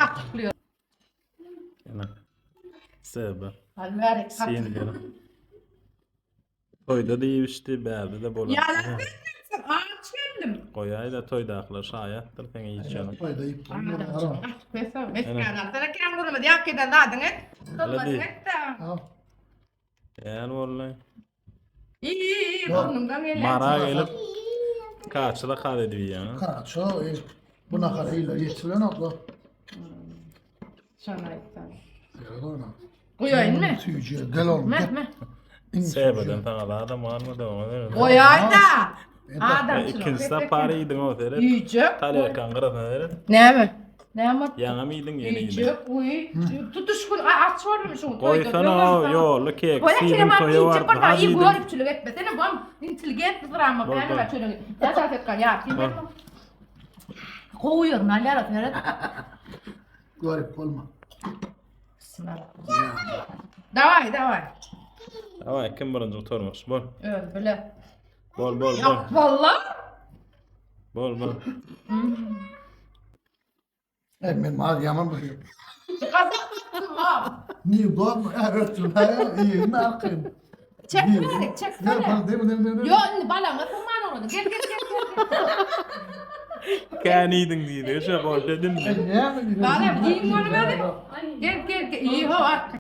Akılıyor. Yana. Sebep. Alverek. Sen gel. Toyda da yiyişti, berde de bolar. Yalan vermezsin. Ağaç geldim. Koyay da toyda aklar şayattır sen yiyeceğim. Fayda ip. Anladım. Mesela eskiden sana kendime de yakeden dadın et. Tutmasın değil. et de. Al. Yani vallahi. İyi. Burnumdan gelen. Mara gelip kaçla kal ediyor yani. Kaço. Buna kadar iyiler yetişilen abla. Şana etsen. Gel ona. Koyayım mı? Tüyücü. Gel oğlum. Meh Gel. meh. Sebeden sana adam var mı devam edelim. Koyay da. Adam İkincisi de parayı yedin o seyret. Yiyecek. Talya kangara seyret. Ne mi? Ne mi? Yana mı yedin yeni yedin. Yiyecek. Uy. Tutuşkun. Aç varmış onu. Koysana o yolu kek. Koya Sidin kere var toyu var. yiyecek var. Hadi İyi yedin. görüpçülük etme. Senin bu intelligent bir drama. Bol, Yani bol. ben şöyle. Ya sen tekrar ya. Koyuyor. Nalyara Ferhat. Garip olma. Davay davay. Ama kim birinci oturmuş? Bol. Evet böyle. Bol bol bol. Yok valla. Bol bol. Ben mağdiyama bakıyorum. Kazanmışsın lan. Niye doğma? Evet. İyi. Ne yapayım? Çekmeyerek çeksene. Yapalım değil mi? Yo balama tırman oldu. Gel gel gel. Kaniydin diye. Şu bol dedin mi? Ne yapayım? Bana bir yiyin onu böyle. Gel gel gel. İyi ho.